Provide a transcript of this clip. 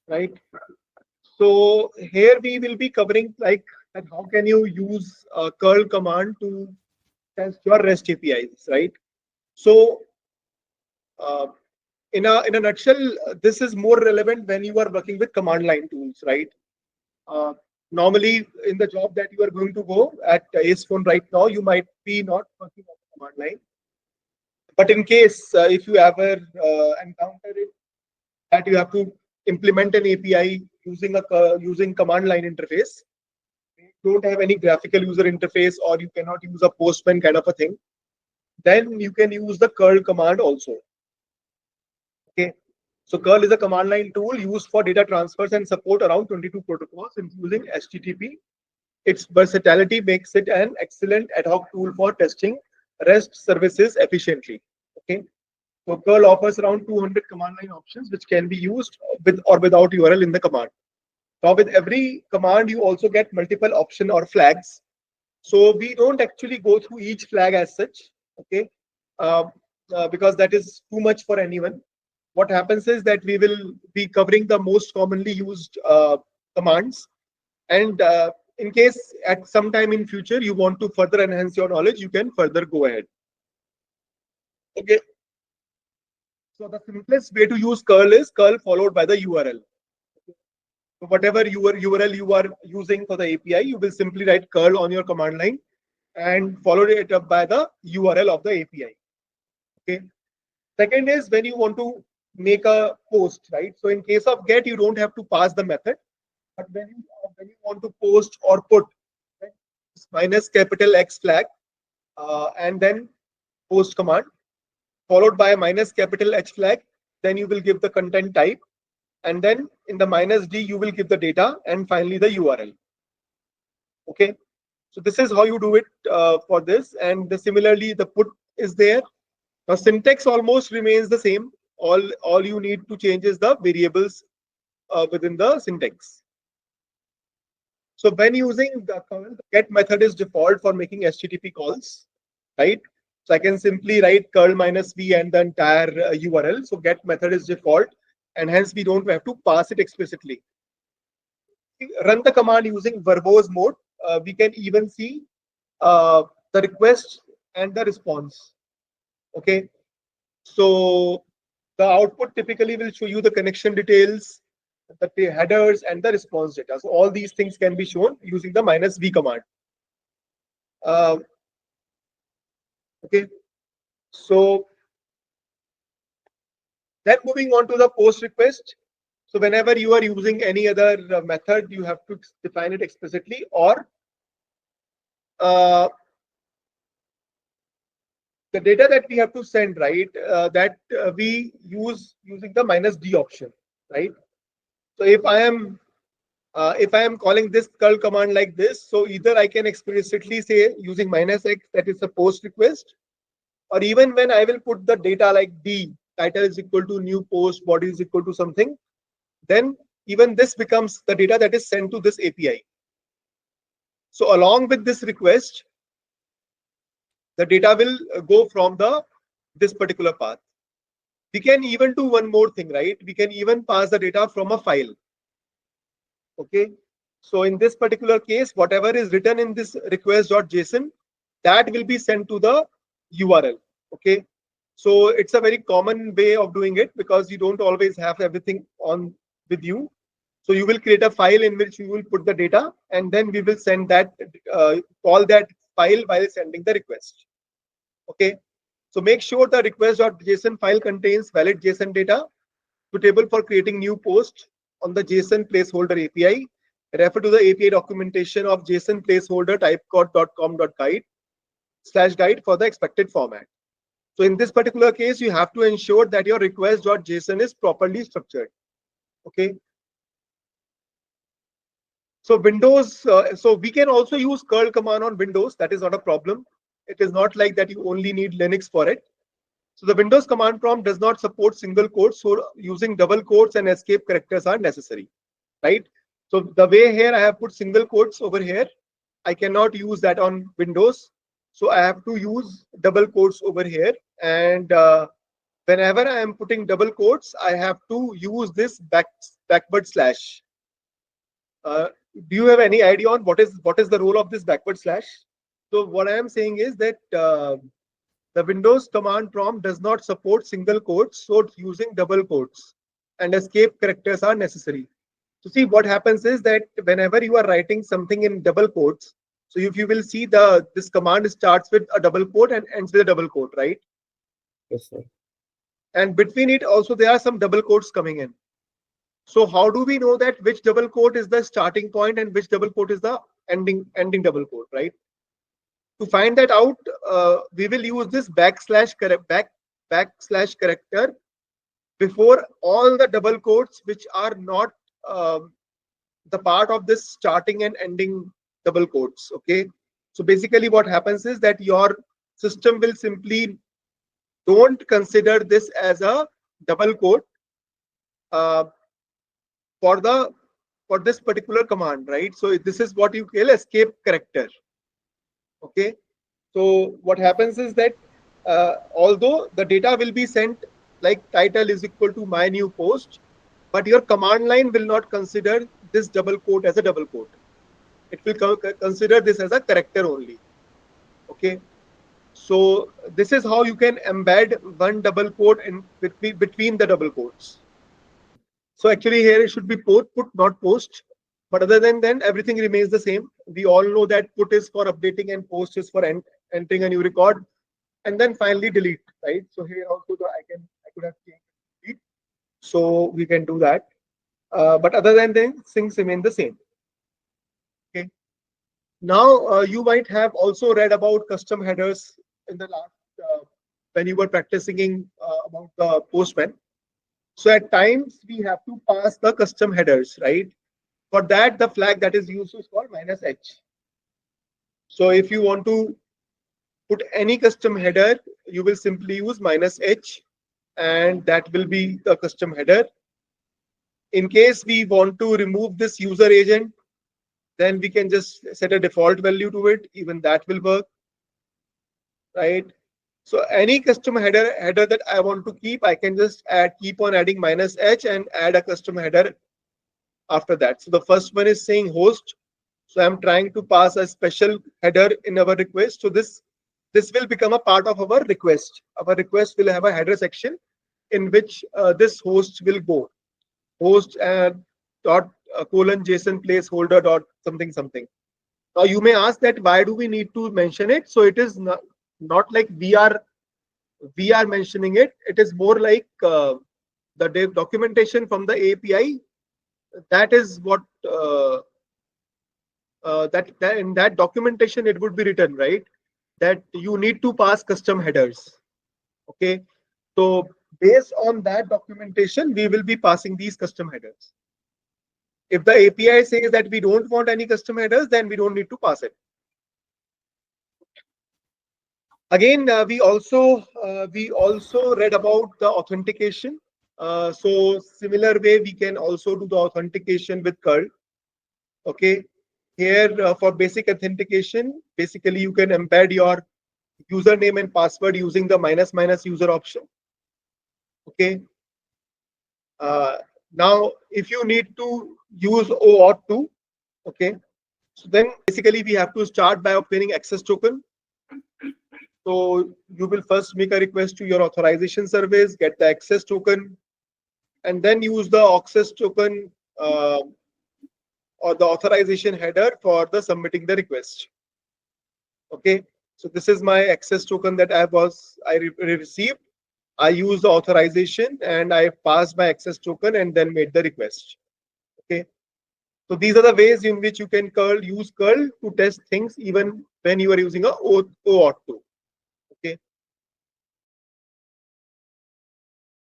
right? So here we will be covering like that how can you use curl command to test your REST APIs, right? So uh, in a nutshell, this is more relevant when you are working with command line tools, right? Uh, Normally, in the job that you are going to go at Ace Phone right now, you might be not working on the command line. But in case if you ever encounter it that you have to implement an API using command line interface, you don't have any graphical user interface, or you cannot use a Postman kind of a thing, then you can use the curl command also. Okay. So curl is a command line tool used for data transfers and support around 22 protocols, including HTTP. Its versatility makes it an excellent ad hoc tool for testing REST services efficiently. Okay. So curl offers around 200 command line options, which can be used with or without URL in the command. Now, with every command, you also get multiple option or flags. So we don't actually go through each flag as such, okay, uh, because that is too much for anyone. What happens is that we will be covering the most commonly used commands, and in case at some time in future you want to further enhance your knowledge, you can further go ahead. Okay. So the simplest way to use curl is curl followed by the URL. So whatever URL you are using for the API, you will simply write curl on your command line and follow it up by the URL of the API. Okay. Second is when you want to make a post, right? So in case of get, you don't have to pass the method, but when you want to post or put, right, minus capital X flag and then post command followed by minus capital H flag, then you will give the content type, and then in the minus D you will give the data, and finally the URL. Okay. So this is how you do it for this, and similarly the put is there. Now syntax almost remains the same. All you need to change is the variables within the syntax. So when using the curl, the get method is default for making HTTP calls, right? So I can simply write curl minus v and the entire URL. So get method is default, and hence we don't have to pass it explicitly. Run the command using verbose mode. We can even see the request and the response. Okay. So the output typically will show you the connection details, the headers, and the response data. So all these things can be shown using the minus v command. Uh, okay. So then moving on to the post request. So whenever you are using any other method, you have to define it explicitly, or uh, the data that we have to send, right, that we use using the minus D option, right? So if I am calling this curl command like this, so either I can explicitly say using minus X that is a post request, or even when I will put the data like D, title is equal to new post, body is equal to something, then even this becomes the data that is sent to this API. So along with this request, the data will go from this particular path. We can even do one more thing, right? We can even pass the data from a file. Okay. So in this particular case, whatever is written in this request.json, that will be sent to the URL. Okay. So it's a very common way of doing it because you don't always have everything on with you. So you will create a file in which you will put the data, and then we will send that, call that file while sending the request. Okay. So make sure the request.json file contains valid JSON data suitable for creating new posts on the JSON placeholder API. Refer to the API documentation of JSON placeholder typecode.com.guide/guide for the expected format. So in this particular case, you have to ensure that your request.json is properly structured. Okay. So Windows, so we can also use curl command on Windows. That is not a problem. It is not like that you only need Linux for it. So the Windows command prompt does not support single quotes, so using double quotes and escape characters are necessary, right? So the way here I have put single quotes over here, I cannot use that on Windows. So I have to use double quotes over here. And whenever I am putting double quotes, I have to use this backward slash. Do you have any idea on what is the role of this backward slash? So what I am saying is that the Windows command prompt does not support single quotes, so it's using double quotes, and escape characters are necessary. So see, what happens is that whenever you are writing something in double quotes, so if you will see this command starts with a double quote and ends with a double quote, right? Yes, sir. And between it also there are some double quotes coming in. So how do we know that which double quote is the starting point and which double quote is the ending double quote, right? To find that out, we will use this backslash character before all the double quotes which are not the part of this starting and ending double quotes. Okay, so basically what happens is that your system will simply don't consider this as a double quote uh, for this particular command, right? So this is what you call escape character. Okay, so what happens is that although the data will be sent like title is equal to my new post, but your command line will not consider this double quote as a double quote. It will consider this as a character only. Okay, so this is how you can embed one double quote in between the double quotes. So actually here it should be put, not post. But other than then, everything remains the same. We all know that put is for updating and post is for entering a new record. And then finally delete, right? So here also I could have changed delete. So we can do that. But other than then, things remain the same. Okay. Now you might have also read about custom headers in the last when you were practicing about the Postman. So at times we have to pass the custom headers, right? For that, the flag that is used is called -h. So if you want to put any custom header, you will simply use -h, and that will be the custom header. In case we want to remove this user agent, then we can just set a default value to it. Even that will work, right? So any custom header that I want to keep, I can just keep on adding -h and add a custom header after that. So the first one is saying host. So I'm trying to pass a special header in our request. So this will become a part of our request. Our request will have a header section in which this host will go. Host dot colon JSON placeholder dot something something. Now you may ask that why do we need to mention it? So it is not like we are mentioning it. It is more like the documentation from the API. That is what that in that documentation it would be written, right? That you need to pass custom headers. Okay, so based on that documentation, we will be passing these custom headers. If the API says that we don't want any custom headers, then we don't need to pass it. Again, we also read about the authentication. So similar way, we can also do the authentication with curl. Okay, here for basic authentication, basically you can embed your username and password using the -- user option. Okay. Now, if you need to use OAuth 2, okay, so then basically we have to start by obtaining access token. So you will first make a request to your authorization service, get the access token, and then use the access token or the authorization header for the submitting the request. Okay, so this is my access token that I received. I use the authorization and I passed my access token and then made the request. Okay, so these are the ways in which you can use curl to test things even when you are using a OAuth 2.